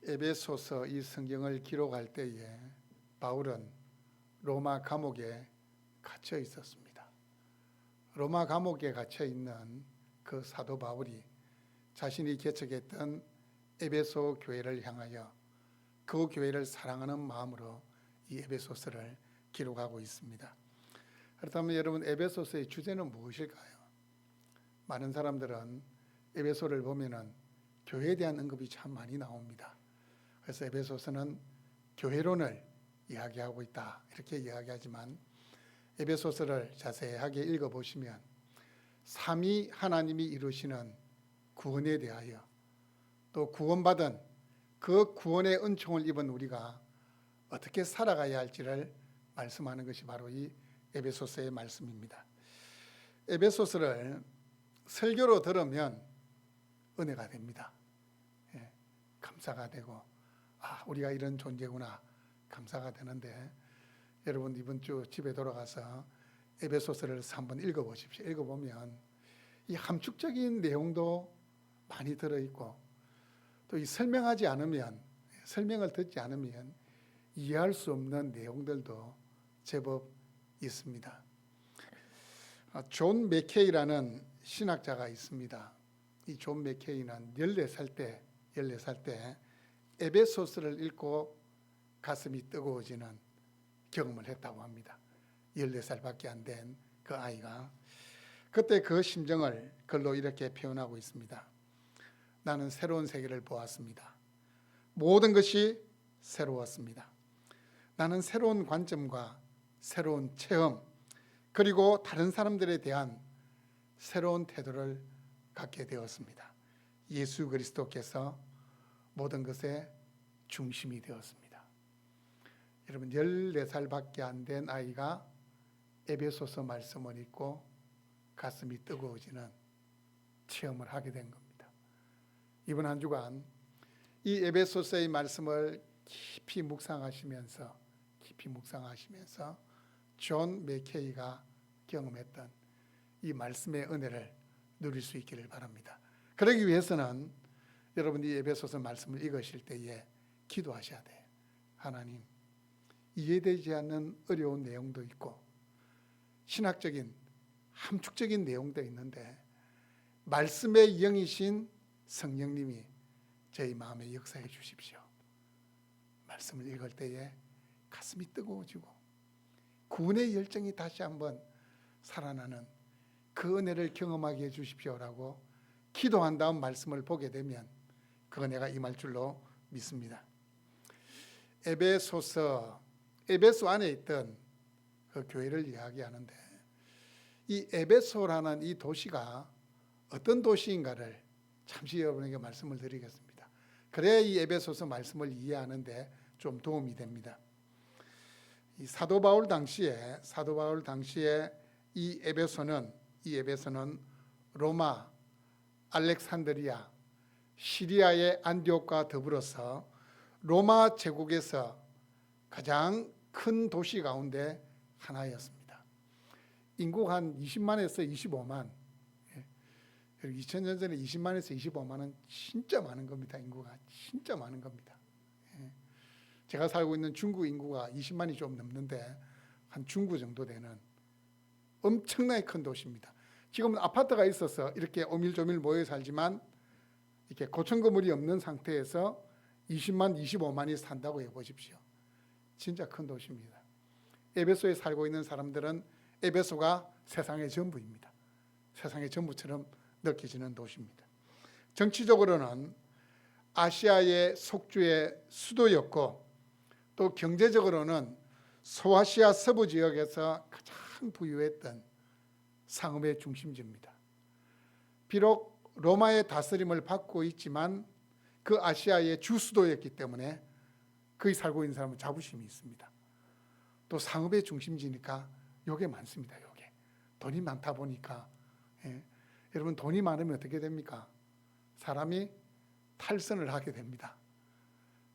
에베소서 이 성경을 기록할 때에 바울은 로마 감옥에 갇혀 있었습니다. 로마 감옥에 갇혀 있는 그 사도 바울이 자신이 개척했던 에베소 교회를 향하여 그 교회를 사랑하는 마음으로 이 에베소서를 기록하고 있습니다. 그렇다면 여러분, 에베소서의 주제는 무엇일까요? 많은 사람들은 에베소를 보면은 교회에 대한 언급이 참 많이 나옵니다. 그래서 에베소서는 교회론을 이야기하고 있다 이렇게 이야기하지만, 에베소서를 자세하게 읽어보시면 삼위 하나님이 이루시는 구원에 대하여, 또 구원받은 그 구원의 은총을 입은 우리가 어떻게 살아가야 할지를 말씀하는 것이 바로 이 에베소서의 말씀입니다. 에베소서를 설교로 들으면 은혜가 됩니다. 감사가 되고, 우리가 이런 존재구나 감사가 되는데, 여러분 이번 주 집에 돌아가서 에베소서를 한번 읽어보십시오. 읽어보면 이 함축적인 내용도 많이 들어있고, 또 이 설명을 듣지 않으면 이해할 수 없는 내용들도 제법 있습니다. 존 맥케이라는 신학자가 있습니다. 이 존 맥케이는 14살 때 에베소서를 읽고 가슴이 뜨거워지는 경험을 했다고 합니다. 14살밖에 안 된 그 아이가 그때 그 심정을 글로 이렇게 표현하고 있습니다. 나는 새로운 세계를 보았습니다. 모든 것이 새로웠습니다. 나는 새로운 관점과 새로운 체험, 그리고 다른 사람들에 대한 새로운 태도를 갖게 되었습니다. 예수 그리스도께서 모든 것의 중심이 되었습니다. 여러분, 14살밖에 안 된 아이가 에베소서 말씀을 읽고 가슴이 뜨거워지는 체험을 하게 된 겁니다. 이번 한 주간 이 에베소서의 말씀을 깊이 묵상하시면서 존 맥케이가 경험했던 이 말씀의 은혜를 누릴 수 있기를 바랍니다. 그러기 위해서는 여러분, 이 에베소서 말씀을 읽으실 때에 기도하셔야 돼요. 하나님, 이해되지 않는 어려운 내용도 있고 신학적인 함축적인 내용도 있는데, 말씀의 영이신 성령님이 저희 마음에 역사해 주십시오. 말씀을 읽을 때에 가슴이 뜨거워지고 구원의 열정이 다시 한번 살아나는 그 은혜를 경험하게 해 주십시오라고 기도한 다음 말씀을 보게 되면 그 은혜가 임할 줄로 믿습니다. 에베소 안에 있던 그 교회를 이야기하는데, 이 에베소라는 이 도시가 어떤 도시인가를 잠시 여러분에게 말씀을 드리겠습니다. 그래야 이 에베소서 말씀을 이해하는데 좀 도움이 됩니다. 이 사도 바울 당시에 이 에베소는 로마, 알렉산드리아, 시리아의 안디옥과 더불어서 로마 제국에서 가장 큰 도시 가운데 하나였습니다. 인구가 한 20만에서 25만, 2000년 전에 20만에서 25만은 진짜 많은 겁니다. 인구가 진짜 많은 겁니다. 제가 살고 있는 중구 인구가 20만이 좀 넘는데 한 중구 정도 되는 엄청나게 큰 도시입니다. 지금은 아파트가 있어서 이렇게 오밀조밀 모여 살지만, 이렇게 고층 건물이 없는 상태에서 20만, 25만이 산다고 해보십시오. 진짜 큰 도시입니다. 에베소에 살고 있는 사람들은 에베소가 세상의 전부입니다. 세상의 전부처럼 느껴지는 도시입니다. 정치적으로는 아시아의 속주의 수도였고, 또 경제적으로는 소아시아 서부 지역에서 가장 부유했던 상업의 중심지입니다. 비록 로마의 다스림을 받고 있지만 그 아시아의 주수도였기 때문에 거기 살고 있는 사람은 자부심이 있습니다. 또 상업의 중심지니까 요게 많습니다. 요게 돈이 많다 보니까, 여러분, 돈이 많으면 어떻게 됩니까? 사람이 탈선을 하게 됩니다.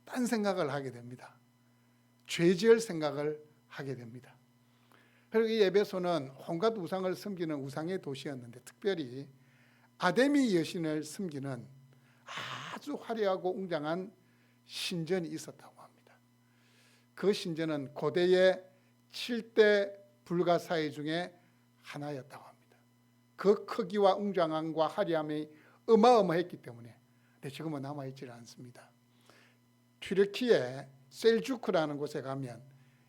딴 생각을 하게 됩니다. 죄 지을 생각을 하게 됩니다. 그리고 이 에베소는 온갖 우상을 섬기는 우상의 도시였는데, 특별히 아데미 여신을 섬기는 아주 화려하고 웅장한 신전이 있었다고 합니다. 그 신전은 고대의 7대 불가사의 중에 하나였다고 합니다. 그 크기와 웅장함과 화려함이 어마어마했기 때문에 지금은 남아있지 않습니다. 튀르키예 셀주크라는 곳에 가면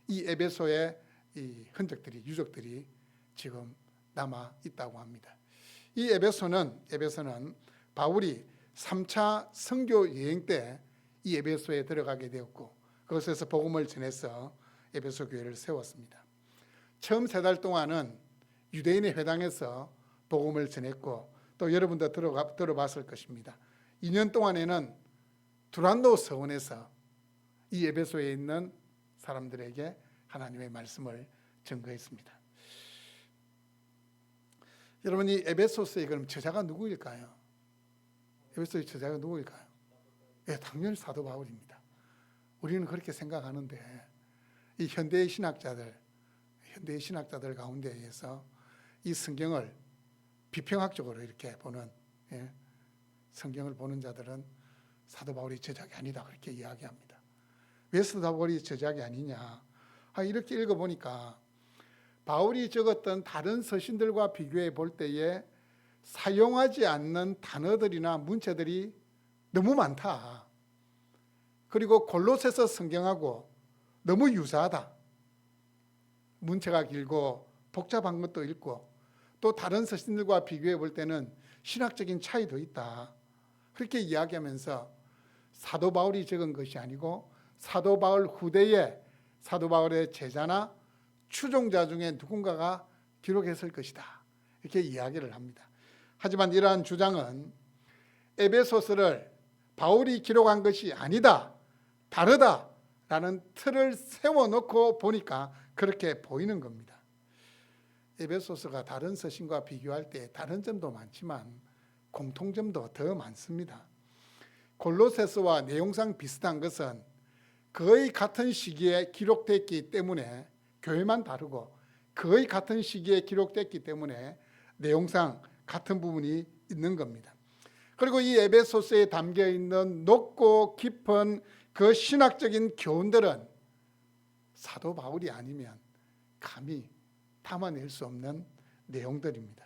이 에베소의 이 흔적들이, 유적들이 지금 남아 있다고 합니다. 이 에베소는 바울이 3차 선교 여행 때 이 에베소에 들어가게 되었고, 그곳에서 복음을 전해서 에베소 교회를 세웠습니다. 처음 3달 동안은 유대인의 회당에서 복음을 전했고, 또 여러분도 들어봤을 것입니다. 2년 동안에는 두란노 서원에서 이 에베소에 있는 사람들에게 하나님의 말씀을 전거했습니다. 여러분, 이 에베소서의 그럼 저자가 누구일까요? 에베소의 저자가 누구일까요? 예, 당연히 사도 바울입니다. 우리는 그렇게 생각하는데 이 현대의 신학자들 가운데에서 이 성경을 비평학적으로 이렇게 보는, 성경을 보는 자들은 사도 바울이 저작이 아니다 그렇게 이야기합니다. 왜 사도 바울이 저작이 아니냐? 이렇게 읽어보니까 바울이 적었던 다른 서신들과 비교해 볼 때에 사용하지 않는 단어들이나 문체들이 너무 많다. 그리고 골로새서 성경하고 너무 유사하다. 문체가 길고 복잡한 것도 있고, 또 다른 서신들과 비교해 볼 때는 신학적인 차이도 있다. 그렇게 이야기하면서 사도 바울이 적은 것이 아니고 사도 바울 후대에 사도 바울의 제자나 추종자 중에 누군가가 기록했을 것이다. 이렇게 이야기를 합니다. 하지만 이러한 주장은 에베소서를 바울이 기록한 것이 아니다, 다르다라는 틀을 세워놓고 보니까 그렇게 보이는 겁니다. 에베소서가 다른 서신과 비교할 때 다른 점도 많지만 공통점도 더 많습니다. 골로새서와 내용상 비슷한 것은 거의 같은 시기에 기록됐기 때문에, 교회만 다르고 거의 같은 시기에 기록됐기 때문에 내용상 같은 부분이 있는 겁니다. 그리고 이 에베소서에 담겨있는 높고 깊은 그 신학적인 교훈들은 사도 바울이 아니면 감히 담아낼 수 없는 내용들입니다.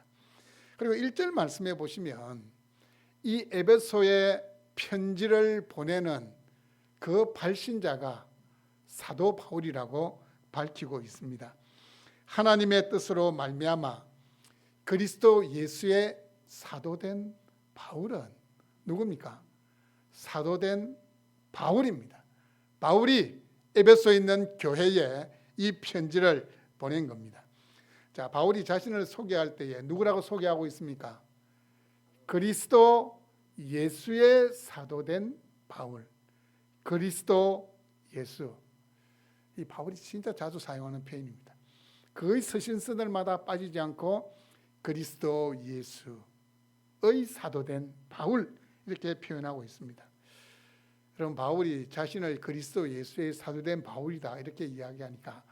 그리고 1절 말씀해 보시면 이 에베소에 편지를 보내는 그 발신자가 사도 바울이라고 밝히고 있습니다. 하나님의 뜻으로 말미암아 그리스도 예수의 사도된 바울은 누굽니까? 사도된 바울입니다. 바울이 에베소에 있는 교회에 이 편지를 보낸 겁니다. 자, 바울이 자신을 소개할 때에 누구라고 소개하고 있습니까? 그리스도 예수의 사도된 바울. 그리스도 예수. 이 바울이 진짜 자주 사용하는 표현입니다. 거의 서신서들마다 빠지지 않고 그리스도 예수의 사도된 바울, 이렇게 표현하고 있습니다. 그럼 바울이 자신을 그리스도 예수의 사도된 바울이다 이렇게 이야기하니까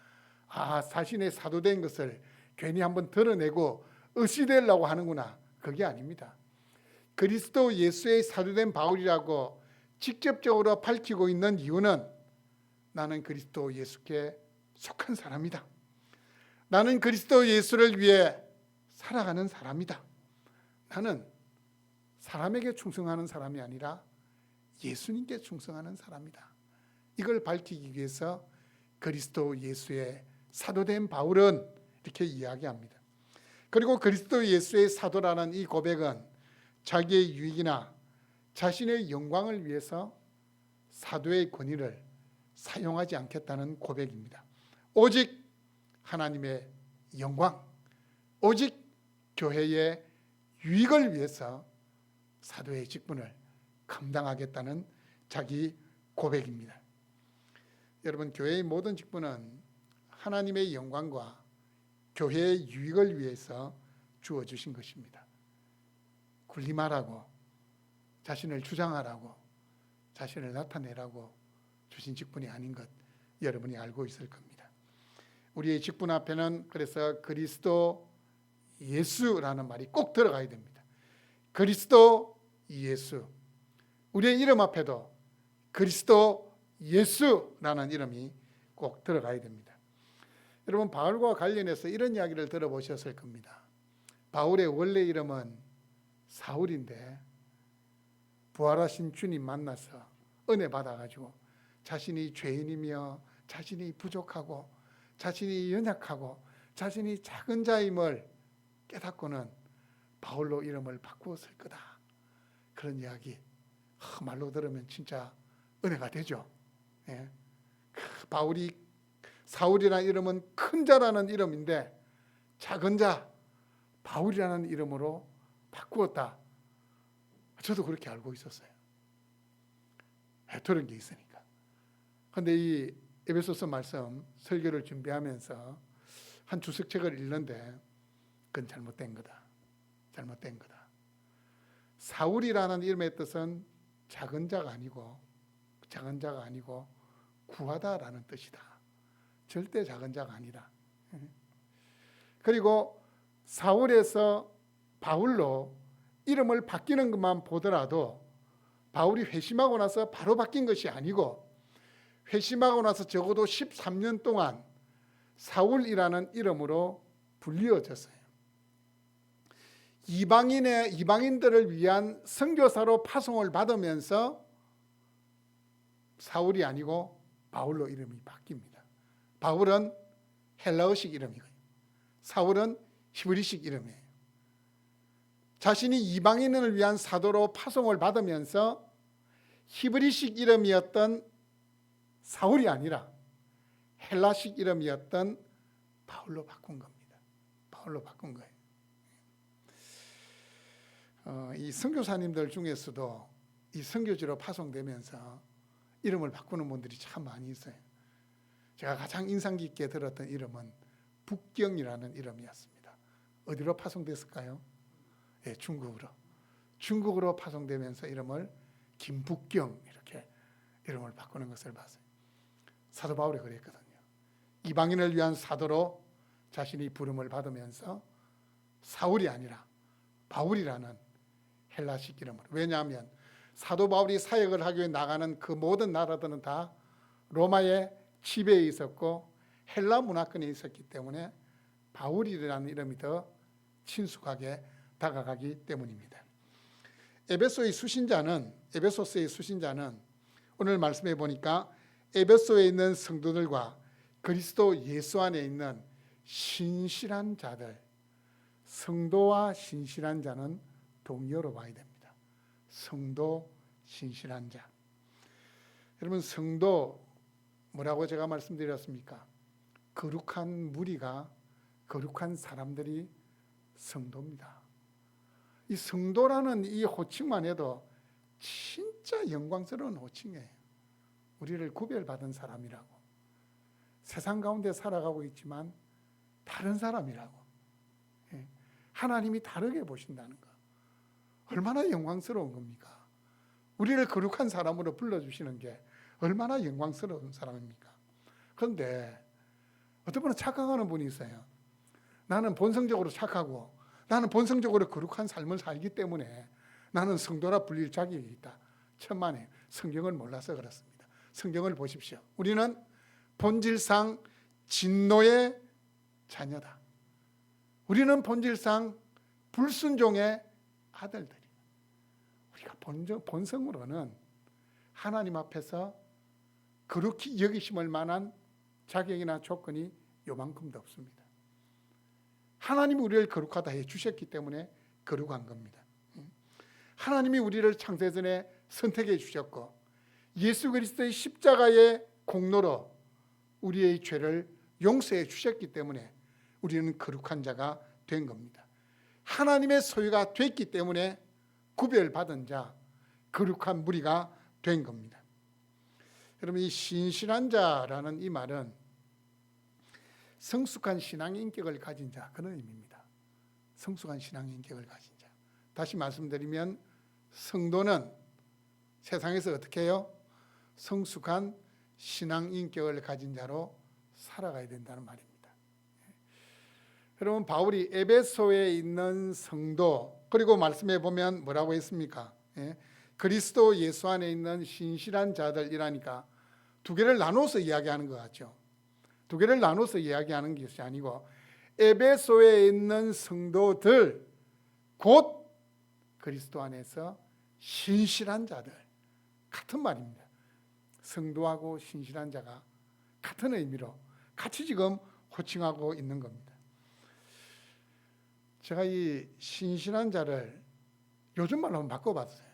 자신의 사도된 것을 괜히 한번 드러내고 의시되려고 하는구나. 그게 아닙니다. 그리스도 예수의 사도된 바울이라고 직접적으로 밝히고 있는 이유는 나는 그리스도 예수께 속한 사람이다. 나는 그리스도 예수를 위해 살아가는 사람이다. 나는 사람에게 충성하는 사람이 아니라 예수님께 충성하는 사람이다. 이걸 밝히기 위해서 그리스도 예수의 사도된 바울은 이렇게 이야기합니다. 그리고 그리스도 예수의 사도라는 이 고백은 자기의 유익이나 자신의 영광을 위해서 사도의 권위를 사용하지 않겠다는 고백입니다. 오직 하나님의 영광, 오직 교회의 유익을 위해서 사도의 직분을 감당하겠다는 자기 고백입니다. 여러분, 교회의 모든 직분은 하나님의 영광과 교회의 유익을 위해서 주어주신 것입니다. 군림하라고, 자신을 주장하라고, 자신을 나타내라고 주신 직분이 아닌 것 여러분이 알고 있을 겁니다. 우리의 직분 앞에는 그래서 그리스도 예수라는 말이 꼭 들어가야 됩니다. 그리스도 예수. 우리의 이름 앞에도 그리스도 예수라는 이름이 꼭 들어가야 됩니다. 여러분, 바울과 관련해서 이런 이야기를 들어보셨을 겁니다. 바울의 원래 이름은 사울인데 부활하신 주님 만나서 은혜 받아가지고 자신이 죄인이며 자신이 부족하고 자신이 연약하고 자신이 작은 자임을 깨닫고는 바울로 이름을 바꾸었을 거다. 그런 이야기 말로 들으면 진짜 은혜가 되죠. 예. 바울이 사울이라는 이름은 큰 자라는 이름인데 작은 자 바울이라는 이름으로 바꾸었다. 저도 그렇게 알고 있었어요. 들은 게 있으니까. 그런데 이 에베소서 말씀 설교를 준비하면서 한 주석책을 읽는데 그건 잘못된 거다. 잘못된 거다. 사울이라는 이름의 뜻은 작은 자가 아니고 구하다라는 뜻이다. 절대 작은 자가 아니다. 그리고 사울에서 바울로 이름을 바뀌는 것만 보더라도 바울이 회심하고 나서 바로 바뀐 것이 아니고 회심하고 나서 적어도 13년 동안 사울이라는 이름으로 불리어졌어요. 이방인들을 위한 선교사로 파송을 받으면서 사울이 아니고 바울로 이름이 바뀝니다. 바울은 헬라어식 이름이고요. 사울은 히브리식 이름이에요. 자신이 이방인을 위한 사도로 파송을 받으면서 히브리식 이름이었던 사울이 아니라 헬라식 이름이었던 바울로 바꾼 겁니다. 바울로 바꾼 거예요. 이 선교사님들 중에서도 이 선교지로 파송되면서 이름을 바꾸는 분들이 참 많이 있어요. 제가 가장 인상 깊게 들었던 이름은 북경이라는 이름이었습니다. 어디로 파송됐을까요? 예, 중국으로 파송되면서 이름을 김북경 이렇게 이름을 바꾸는 것을 봤어요. 사도 바울이 그랬거든요. 이방인을 위한 사도로 자신이 부름을 받으면서 사울이 아니라 바울이라는 헬라식 이름으로. 왜냐하면 사도 바울이 사역을 하기 위해 나가는 그 모든 나라들은 다 로마의 지배에 있었고 헬라 문화권에 있었기 때문에 바울이라는 이름이 더 친숙하게 다가가기 때문입니다. 에베소서의 수신자는 오늘 말씀해 보니까 에베소에 있는 성도들과 그리스도 예수 안에 있는 신실한 자들, 성도와 신실한 자는 동의어로 봐야 됩니다. 성도, 신실한 자. 여러분, 성도 뭐라고 제가 말씀드렸습니까? 거룩한 무리가, 거룩한 사람들이 성도입니다. 이 성도라는 이 호칭만 해도 진짜 영광스러운 호칭이에요. 우리를 구별받은 사람이라고. 세상 가운데 살아가고 있지만 다른 사람이라고. 하나님이 다르게 보신다는 거. 얼마나 영광스러운 겁니까? 우리를 거룩한 사람으로 불러주시는 게 얼마나 영광스러운 사람입니까? 그런데 어떤 분은 착각하는 분이 있어요. 나는 본성적으로 착하고 나는 본성적으로 거룩한 삶을 살기 때문에 나는 성도라 불릴 자격이 있다. 천만에 성경을 몰라서 그렇습니다. 성경을 보십시오. 우리는 본질상 진노의 자녀다. 우리는 본질상 불순종의 아들들이다. 우리가 본성으로는 하나님 앞에서 거룩히 여기심을 만한 자격이나 조건이 요만큼도 없습니다. 하나님이 우리를 거룩하다 해주셨기 때문에 거룩한 겁니다. 하나님이 우리를 창세전에 선택해 주셨고 예수 그리스도의 십자가의 공로로 우리의 죄를 용서해 주셨기 때문에 우리는 거룩한 자가 된 겁니다. 하나님의 소유가 됐기 때문에 구별받은 자, 거룩한 무리가 된 겁니다. 여러분, 이 신실한 자라는 이 말은 성숙한 신앙의 인격을 가진 자, 그런 의미입니다. 성숙한 신앙의 인격을 가진 자. 다시 말씀드리면 성도는 세상에서 어떻게 해요? 성숙한 신앙 인격을 가진 자로 살아가야 된다는 말입니다. 여러분, 바울이 에베소에 있는 성도, 그리고 말씀해 보면 뭐라고 했습니까? 그리스도 예수 안에 있는 신실한 자들이라니까 두 개를 나눠서 이야기하는 것 같죠. 두 개를 나눠서 이야기하는 것이 아니고 에베소에 있는 성도들 곧 그리스도 안에서 신실한 자들 같은 말입니다. 성도하고 신실한 자가 같은 의미로 같이 지금 호칭하고 있는 겁니다. 제가 이 신실한 자를 요즘 말로 한번 바꿔봤어요.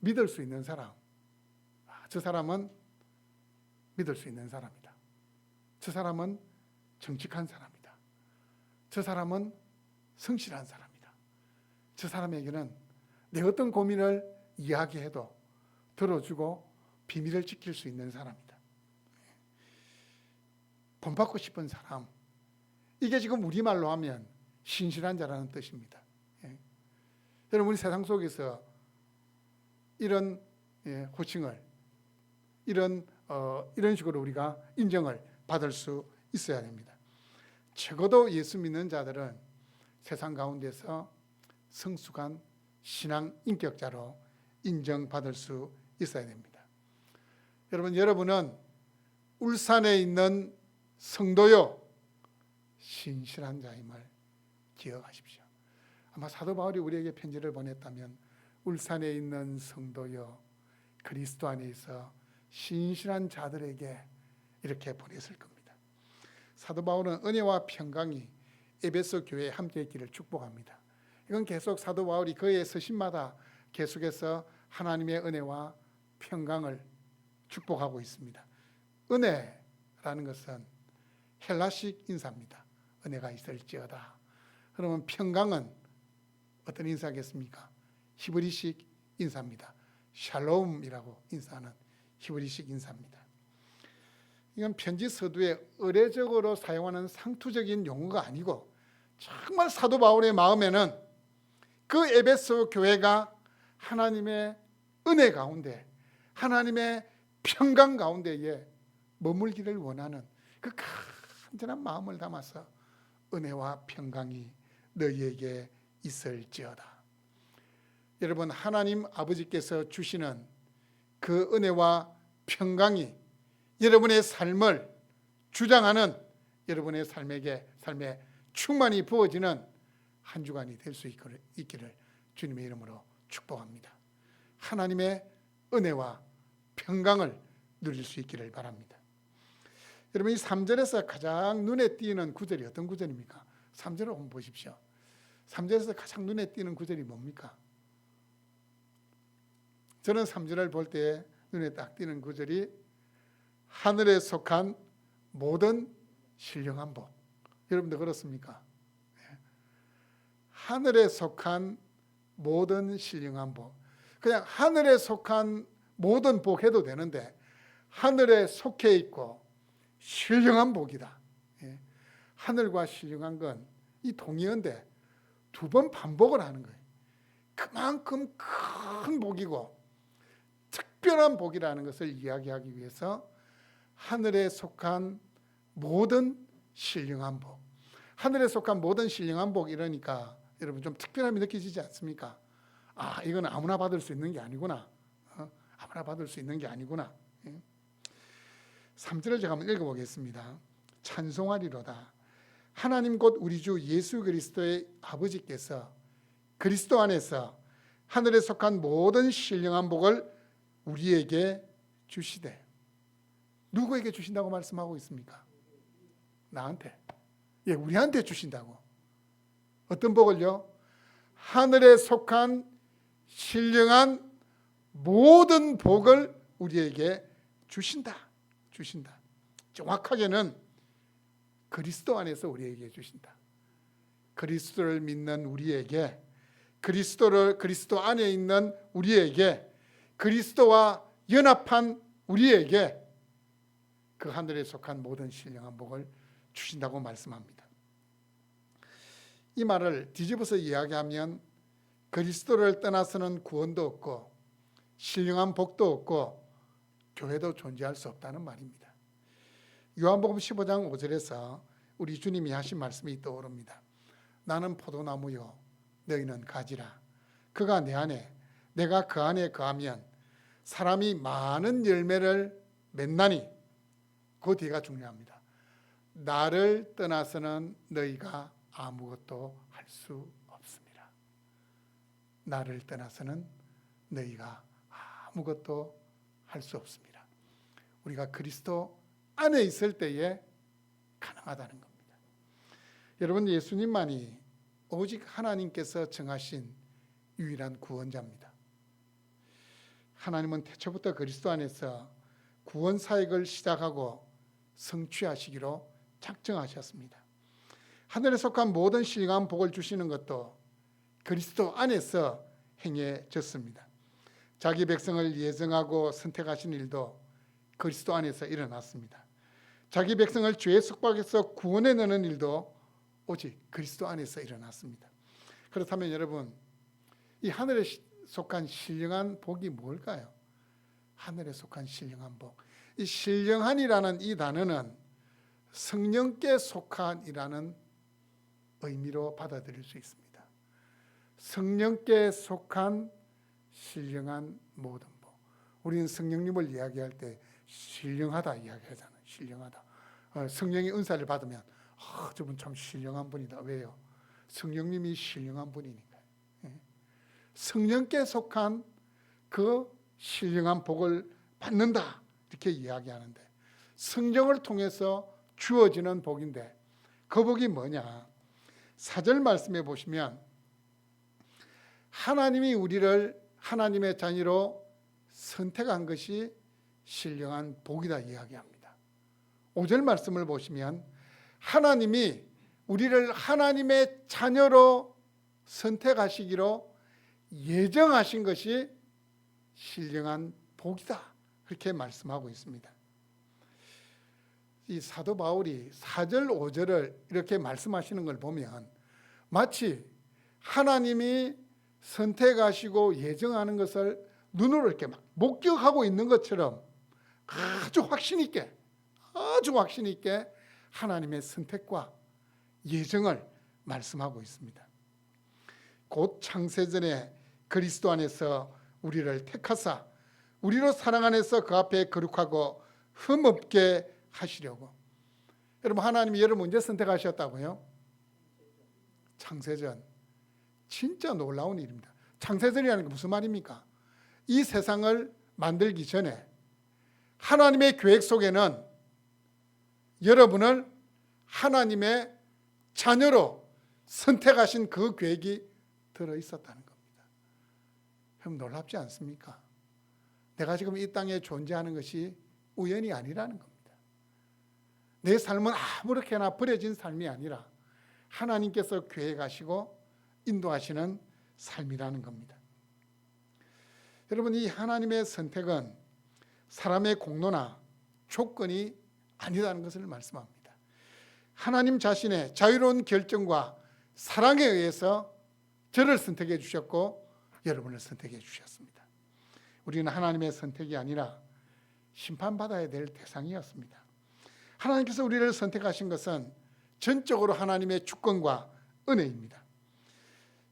믿을 수 있는 사람. 저 사람은 믿을 수 있는 사람이다. 저 사람은 정직한 사람이다. 저 사람은 성실한 사람이다. 저 사람에게는 내 어떤 고민을 이야기해도 들어주고 비밀을 지킬 수 있는 사람이다. 본받고 싶은 사람. 이게 지금 우리말로 하면 신실한 자라는 뜻입니다. 여러분, 우리 세상 속에서 이런 호칭을 이런 식으로 우리가 인정을 받을 수 있어야 됩니다. 적어도 예수 믿는 자들은 세상 가운데서 성숙한 신앙 인격자로 인정받을 수 있어야 됩니다. 여러분은 울산에 있는 성도요 신실한 자임을 기억하십시오. 아마 사도 바울이 우리에게 편지를 보냈다면 울산에 있는 성도여 그리스도 안에 있어 신실한 자들에게 이렇게 보냈을 겁니다. 사도 바울은 은혜와 평강이 에베소 교회에 함께 있기를 축복합니다. 이건 계속 사도 바울이 그의 서신마다 계속해서 하나님의 은혜와 평강을 축복하고 있습니다. 은혜라는 것은 헬라식 인사입니다. 은혜가 있을지어다. 그러면 평강은 어떤 인사겠습니까? 히브리식 인사입니다. 샬롬이라고 인사하는 히브리식 인사입니다. 이건 편지 서두에 의례적으로 사용하는 상투적인 용어가 아니고 정말 사도 바울의 마음에는 그 에베소 교회가 하나님의 은혜 가운데 하나님의 평강 가운데에 머물기를 원하는 그 간절한 마음을 담아서 은혜와 평강이 너희에게 있을지어다. 여러분, 하나님 아버지께서 주시는 그 은혜와 평강이 여러분의 삶을 주장하는 여러분의 삶에 충만히 부어지는 한 주간이 될 수 있기를 주님의 이름으로 축복합니다. 하나님의 은혜와 평강을 누릴 수 있기를 바랍니다. 여러분, 이 3절에서 가장 눈에 띄는 구절이 어떤 구절입니까? 3절을 한번 보십시오. 3절에서 가장 눈에 띄는 구절이 뭡니까? 저는 3절을 볼 때 눈에 딱 띄는 구절이 하늘에 속한 모든 신령한 복. 여러분들 그렇습니까? 하늘에 속한 모든 신령한 복. 그냥 하늘에 속한 모든 복 해도 되는데 하늘에 속해 있고 신령한 복이다. 하늘과 신령한 건 이 동의어인데 두 번 반복을 하는 거예요. 그만큼 큰 복이고 특별한 복이라는 것을 이야기하기 위해서 하늘에 속한 모든 신령한 복. 하늘에 속한 모든 신령한 복 이러니까 여러분 좀 특별함이 느껴지지 않습니까? 아, 이건 아무나 받을 수 있는 게 아니구나. 아무나 받을 수 있는 게 아니구나. 3절을 제가 한번 읽어보겠습니다. 찬송하리로다. 하나님 곧 우리 주 예수 그리스도의 아버지께서 그리스도 안에서 하늘에 속한 모든 신령한 복을 우리에게 주시되. 누구에게 주신다고 말씀하고 있습니까? 나한테. 우리한테 주신다고. 어떤 복을요? 하늘에 속한 신령한 모든 복을 우리에게 주신다. 정확하게는 그리스도 안에서 우리에게 주신다. 그리스도를 믿는 우리에게, 그리스도 안에 있는 우리에게, 그리스도와 연합한 우리에게 그 하늘에 속한 모든 신령한 복을 주신다고 말씀합니다. 이 말을 뒤집어서 이야기하면 그리스도를 떠나서는 구원도 없고 신령한 복도 없고 교회도 존재할 수 없다는 말입니다. 요한복음 15장 5절에서 우리 주님이 하신 말씀이 떠오릅니다. 나는 포도나무요 너희는 가지라. 그가 내 안에 내가 그 안에 거하면 사람이 많은 열매를 맺나니, 그 뒤가 중요합니다. 나를 떠나서는 너희가 아무것도 할 수 없습니다. 나를 떠나서는 너희가 아무것도 할 수 없습니다. 우리가 그리스도 안에 있을 때에 가능하다는 겁니다. 여러분, 예수님만이 오직 하나님께서 정하신 유일한 구원자입니다. 하나님은 태초부터 그리스도 안에서 구원 사역을 시작하고 성취하시기로 작정하셨습니다. 하늘에 속한 모든 신령한 복을 주시는 것도 그리스도 안에서 행해졌습니다. 자기 백성을 예정하고 선택하신 일도 그리스도 안에서 일어났습니다. 자기 백성을 죄의 속박에서 구원해 내는 일도 오직 그리스도 안에서 일어났습니다. 그렇다면 여러분, 이 하늘에 속한 신령한 복이 뭘까요? 하늘에 속한 신령한 복. 이 신령한이라는 이 단어는 성령께 속한이라는 의미로 받아들일 수 있습니다. 성령께 속한 신령한 모든 복. 우리는 성령님을 이야기할 때 신령하다 이야기하잖아요. 신령하다. 성령의 은사를 받으면 저분 참 신령한 분이다. 왜요? 성령님이 신령한 분이니까요. 성령께 속한 그 신령한 복을 받는다, 이렇게 이야기하는데, 성령을 통해서 주어지는 복인데 그 복이 뭐냐? 4절 말씀해 보시면 하나님이 우리를 하나님의 자녀로 선택한 것이 신령한 복이다 이야기합니다. 5절 말씀을 보시면 하나님이 우리를 하나님의 자녀로 선택하시기로 예정하신 것이 신령한 복이다, 그렇게 말씀하고 있습니다. 이 사도 바울이 4절 5절을 이렇게 말씀하시는 걸 보면 마치 하나님이 선택하시고 예정하는 것을 눈으로 이렇게 막 목격하고 있는 것처럼 아주 확신 있게 하나님의 선택과 예정을 말씀하고 있습니다. 곧 창세전에 그리스도 안에서 우리를 택하사 우리로 사랑 안에서 그 앞에 거룩하고 흠없게 하시려고. 여러분, 하나님이 여러분 언제 선택하셨다고요? 창세전. 진짜 놀라운 일입니다. 창세전이라는 게 무슨 말입니까? 이 세상을 만들기 전에 하나님의 계획 속에는 여러분을 하나님의 자녀로 선택하신 그 계획이 들어있었다는 겁니다. 그럼 놀랍지 않습니까? 내가 지금 이 땅에 존재하는 것이 우연이 아니라는 겁니다. 내 삶은 아무렇게나 버려진 삶이 아니라 하나님께서 계획하시고 인도하시는 삶이라는 겁니다. 여러분, 이 하나님의 선택은 사람의 공로나 조건이 아니라는 것을 말씀합니다. 하나님 자신의 자유로운 결정과 사랑에 의해서 저를 선택해 주셨고 여러분을 선택해 주셨습니다. 우리는 하나님의 선택이 아니라 심판받아야 될 대상이었습니다. 하나님께서 우리를 선택하신 것은 전적으로 하나님의 주권과 은혜입니다.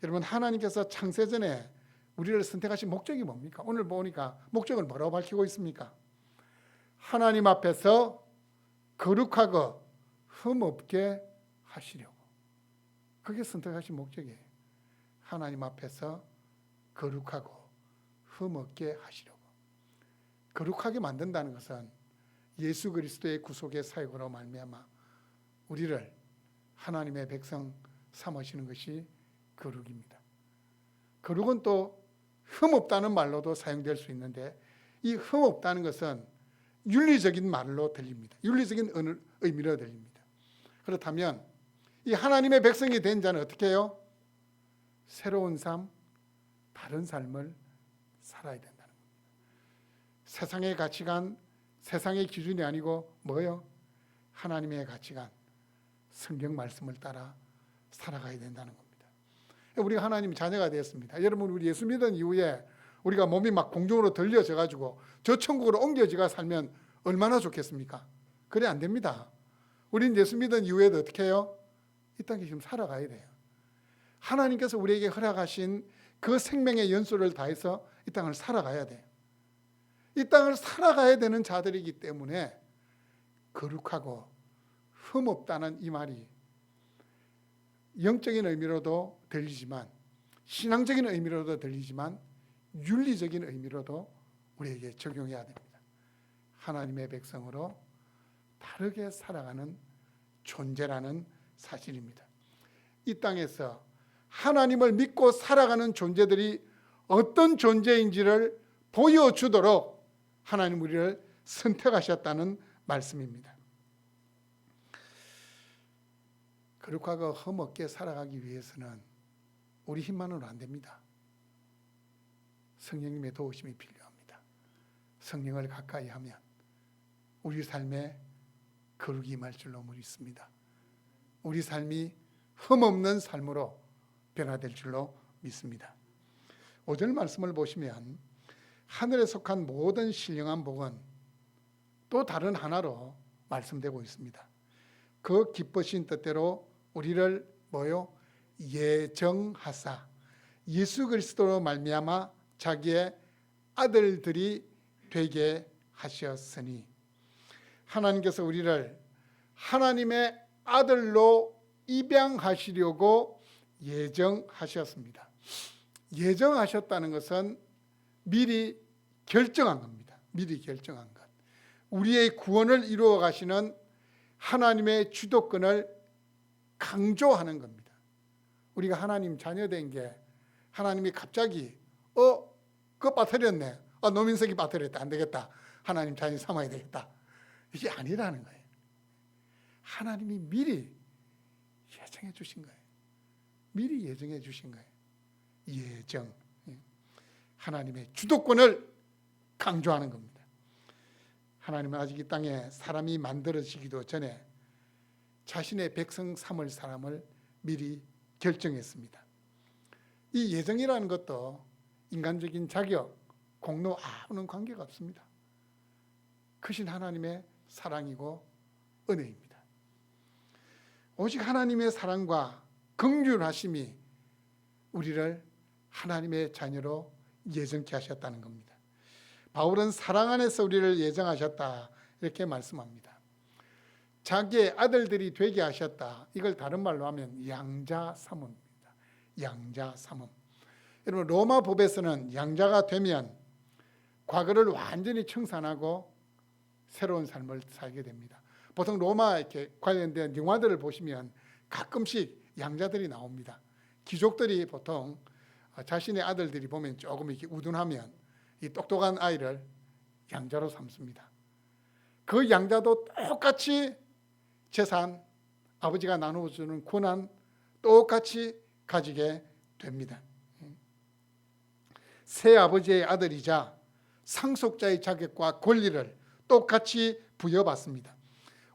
여러분, 하나님께서 창세전에 우리를 선택하신 목적이 뭡니까? 오늘 보니까 목적을 뭐라고 밝히고 있습니까? 하나님 앞에서 거룩하고 흠없게 하시려고. 그게 선택하신 목적이에요. 하나님 앞에서 거룩하고 흠없게 하시려고. 거룩하게 만든다는 것은 예수 그리스도의 구속의 사역으로 말미암아 우리를 하나님의 백성 삼으시는 것이 거룩입니다. 거룩은 또 흠없다는 말로도 사용될 수 있는데, 이 흠없다는 것은 윤리적인 말로 들립니다. 윤리적인 의미로 들립니다. 그렇다면 이 하나님의 백성이 된 자는 어떻게 해요? 새로운 삶, 다른 삶을 살아야 된다는 겁니다. 세상의 가치관, 세상의 기준이 아니고 뭐예요? 하나님의 가치관, 성경 말씀을 따라 살아가야 된다는 겁니다. 우리가 하나님 자녀가 되었습니다. 여러분, 우리 예수 믿은 이후에 우리가 몸이 막 공중으로 들려져 가지고 저 천국으로 옮겨지가 살면 얼마나 좋겠습니까? 그래 안 됩니다. 우린 예수 믿은 이후에도 어떻게 해요? 이 땅에 지금 살아가야 돼요. 하나님께서 우리에게 허락하신 그 생명의 연수를 다해서 이 땅을 살아가야 돼요. 이 땅을 살아가야 되는 자들이기 때문에 거룩하고 흠없다는 이 말이 영적인 의미로도 들리지만, 신앙적인 의미로도 들리지만, 윤리적인 의미로도 우리에게 적용해야 됩니다. 하나님의 백성으로 다르게 살아가는 존재라는 사실입니다. 이 땅에서 하나님을 믿고 살아가는 존재들이 어떤 존재인지를 보여주도록 하나님 우리를 선택하셨다는 말씀입니다. 거룩하고 흠없게 살아가기 위해서는 우리 힘만으로는 안 됩니다. 성령님의 도우심이 필요합니다. 성령을 가까이 하면 우리 삶에 거룩이 임할 줄로 믿습니다. 우리 삶이 흠없는 삶으로 변화될 줄로 믿습니다. 5절 말씀을 보시면 하늘에 속한 모든 신령한 복은 또 다른 하나로 말씀되고 있습니다. 그 기쁘신 뜻대로 우리를 예정하사 예수 그리스도로 말미암아 자기의 아들들이 되게 하셨으니, 하나님께서 우리를 하나님의 아들로 입양하시려고 예정하셨습니다. 예정하셨다는 것은 미리 결정한 겁니다. 미리 결정한 것. 우리의 구원을 이루어 가시는 하나님의 주도권을 강조하는 겁니다. 우리가 하나님 자녀된 게 하나님이 갑자기 그거 빠뜨렸네. 노민석이 빠뜨렸다. 안 되겠다. 하나님 자녀 삼아야 되겠다. 이게 아니라는 거예요. 하나님이 미리 예정해 주신 거예요. 미리 예정해 주신 거예요. 예정. 하나님의 주도권을 강조하는 겁니다. 하나님은 아직 이 땅에 사람이 만들어지기도 전에 자신의 백성 삼을 사람을 미리 결정했습니다. 이 예정이라는 것도 인간적인 자격, 공로 아무런 관계가 없습니다. 크신 하나님의 사랑이고 은혜입니다. 오직 하나님의 사랑과 긍휼하심이 우리를 하나님의 자녀로 예정케 하셨다는 겁니다. 바울은 사랑 안에서 우리를 예정하셨다 이렇게 말씀합니다. 자기의 아들들이 되게 하셨다. 이걸 다른 말로 하면 양자삼음입니다. 양자삼음. 여러분 로마 법에서는 양자가 되면 과거를 완전히 청산하고 새로운 삶을 살게 됩니다. 보통 로마 이렇게 관련된 영화들을 보시면 가끔씩 양자들이 나옵니다. 귀족들이 보통 자신의 아들들이 보면 조금 이렇게 우둔하면 이 똑똑한 아이를 양자로 삼습니다. 그 양자도 똑같이 재산, 아버지가 나누어주는 권한 똑같이 가지게 됩니다. 새 아버지의 아들이자 상속자의 자격과 권리를 똑같이 부여받습니다.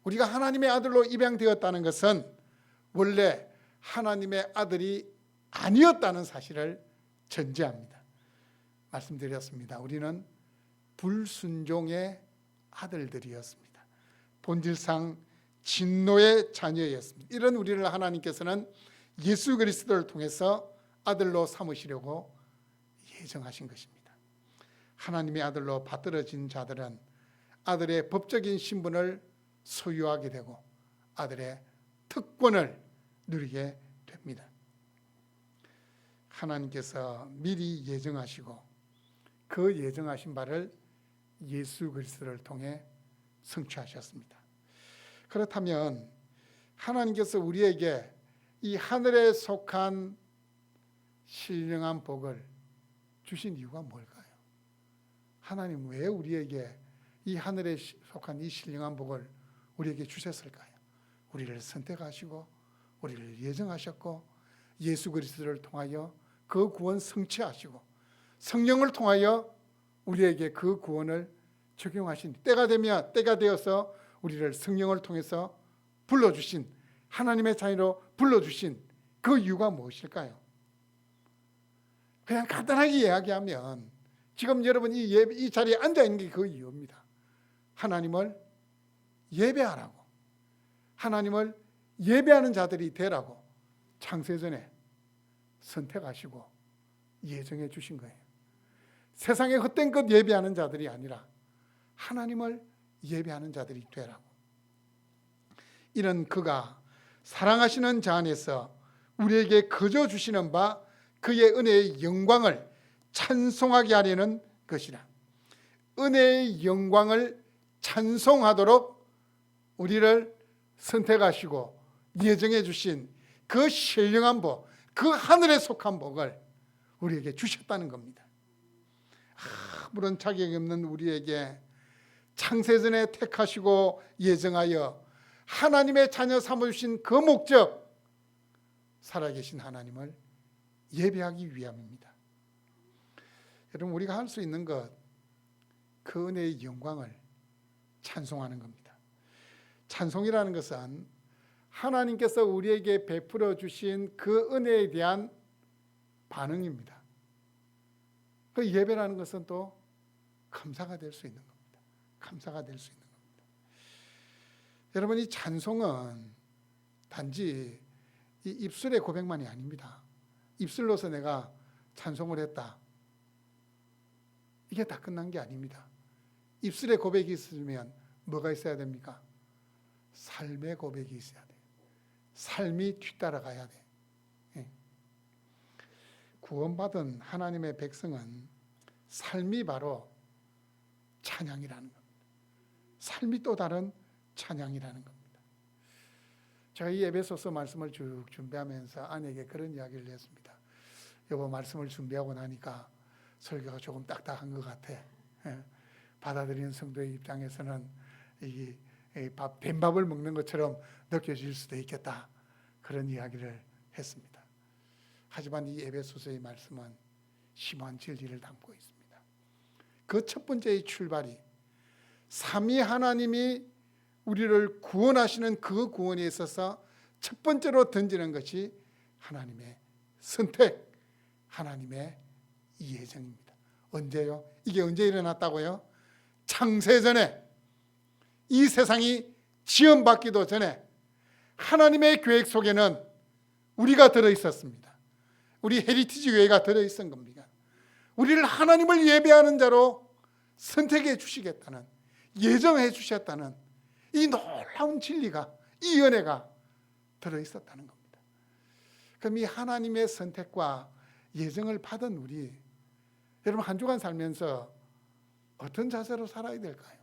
우리가 하나님의 아들로 입양되었다는 것은 원래 하나님의 아들이 아니었다는 사실을 전제합니다. 말씀드렸습니다. 우리는 불순종의 아들들이었습니다. 본질상 진노의 자녀였습니다. 이런 우리를 하나님께서는 예수 그리스도를 통해서 아들로 삼으시려고 예정하신 것입니다. 하나님의 아들로 받들어진 자들은 아들의 법적인 신분을 소유하게 되고 아들의 특권을 누리게 됩니다. 하나님께서 미리 예정하시고 그 예정하신 바를 예수 그리스도를 통해 성취하셨습니다. 그렇다면 하나님께서 우리에게 이 하늘에 속한 신령한 복을 주신 이유가 뭘까요? 하나님 왜 우리에게 이 하늘에 속한 이 신령한 복을 우리에게 주셨을까요? 우리를 선택하시고 우리를 예정하셨고 예수 그리스도를 통하여 그 구원 성취하시고 성령을 통하여 우리에게 그 구원을 적용하신 때가 되면 때가 되어서 우리를 성령을 통해서 불러주신 하나님의 자녀로 불러주신 그 이유가 무엇일까요? 그냥 간단하게 이야기하면 지금 여러분 이 자리에 앉아있는 게 그 이유입니다. 하나님을 예배하라고, 하나님을 예배하는 자들이 되라고 창세전에 선택하시고 예정해 주신 거예요. 세상에 헛된 것 예배하는 자들이 아니라 하나님을 예배하는 자들이 되라고. 이는 그가 사랑하시는 자 안에서 우리에게 거저 주시는 바 그의 은혜의 영광을 찬송하게 하려는 것이라. 은혜의 영광을 찬송하도록 우리를 선택하시고 예정해 주신 그 신령한 복, 그 하늘에 속한 복을 우리에게 주셨다는 겁니다. 아무런 자격이 없는 우리에게 창세전에 택하시고 예정하여 하나님의 자녀 삼으신 그 목적, 살아계신 하나님을 예배하기 위함입니다. 여러분, 우리가 할 수 있는 것, 그 은혜의 영광을 찬송하는 겁니다. 찬송이라는 것은 하나님께서 우리에게 베풀어 주신 그 은혜에 대한 반응입니다. 그 예배라는 것은 또 감사가 될 수 있는 겁니다. 감사가 될 수 있는 겁니다. 여러분, 이 찬송은 단지 이 입술의 고백만이 아닙니다. 입술로서 내가 찬송을 했다, 이게 다 끝난 게 아닙니다. 입술의 고백이 있으면 뭐가 있어야 됩니까? 삶의 고백이 있어야 돼요. 삶이 뒤따라가야 돼. 구원받은 하나님의 백성은 삶이 바로 찬양이라는 겁니다. 삶이 또 다른 찬양이라는 겁니다. 제가 이 에베소서 말씀을 쭉 준비하면서 아내에게 그런 이야기를 했습니다. 여보, 말씀을 준비하고 나니까 설교가 조금 딱딱한 것 같아. 받아들이는 성도의 입장에서는 된 밥을 먹는 것처럼 느껴질 수도 있겠다. 그런 이야기를 했습니다. 하지만 이 에베소서의 말씀은 심한 진리를 담고 있습니다. 그 첫 번째의 출발이 삼위 하나님이 우리를 구원하시는 그 구원에 있어서 첫 번째로 던지는 것이 하나님의 선택, 하나님의 예정입니다. 언제요? 이게 언제 일어났다고요? 창세전에, 이 세상이 지음받기도 전에 하나님의 계획 속에는 우리가 들어있었습니다. 우리 헤리티지 교회가 들어있은 겁니다. 우리를 하나님을 예배하는 자로 선택해 주시겠다는, 예정해 주셨다는 이 놀라운 진리가, 이 은혜가 들어있었다는 겁니다. 그럼 이 하나님의 선택과 예정을 받은 우리, 여러분, 한 주간 살면서 어떤 자세로 살아야 될까요?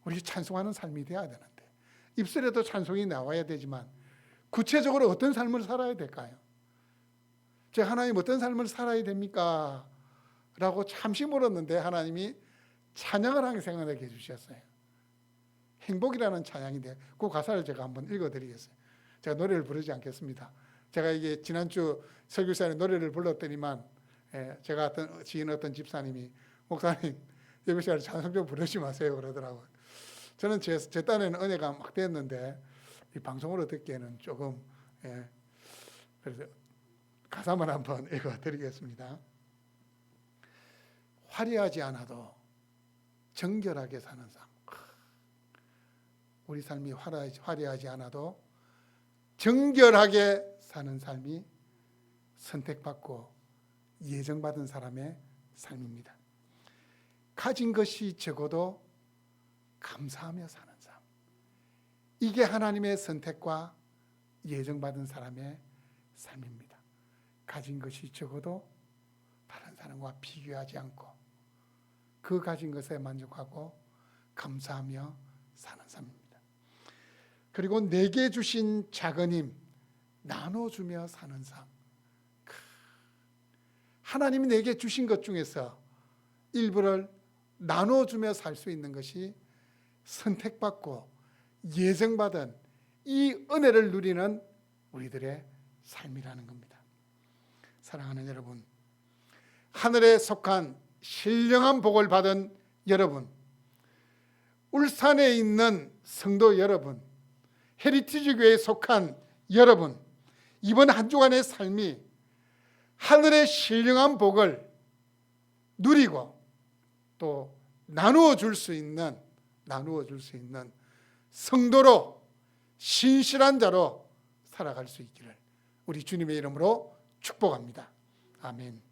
우리 찬송하는 삶이 돼야 되는데, 입술에도 찬송이 나와야 되지만 구체적으로 어떤 삶을 살아야 될까요? 제가 하나님 어떤 삶을 살아야 됩니까? 라고 잠시 물었는데 하나님이 찬양을 하게 생각하게 해주셨어요. 행복이라는 찬양인데 그 가사를 제가 한번 읽어드리겠어요. 제가 노래를 부르지 않겠습니다. 제가 이게 지난주 설교 시간에 노래를 불렀더니만 제가 지인 어떤 집사님이, 목사님 예배 시간에 찬송 좀 부르지 마세요 그러더라고요. 저는 제 딴에는 은혜가 막 됐는데 이 방송으로 듣기에는 조금, 그래서 가사만 한번 읽어드리겠습니다. 화려하지 않아도 정결하게 사는 삶. 우리 삶이 화려하지 않아도 정결하게 사는 삶이 선택받고 예정받은 사람의 삶입니다. 가진 것이 적어도 감사하며 사는 삶. 이게 하나님의 선택과 예정받은 사람의 삶입니다. 가진 것이 적어도 다른 사람과 비교하지 않고 그 가진 것에 만족하고 감사하며 사는 삶입니다. 그리고 내게 주신 작은 힘 나눠주며 사는 삶. 하나님이 내게 주신 것 중에서 일부를 나눠주며 살 수 있는 것이 선택받고 예정받은 이 은혜를 누리는 우리들의 삶이라는 겁니다. 사랑하는 여러분, 하늘에 속한 신령한 복을 받은 여러분, 울산에 있는 성도 여러분, 헤리티지 교회에 속한 여러분, 이번 한 주간의 삶이 하늘의 신령한 복을 누리고 또 나누어 줄 수 있는 성도로, 신실한 자로 살아갈 수 있기를 우리 주님의 이름으로 축복합니다. 아멘.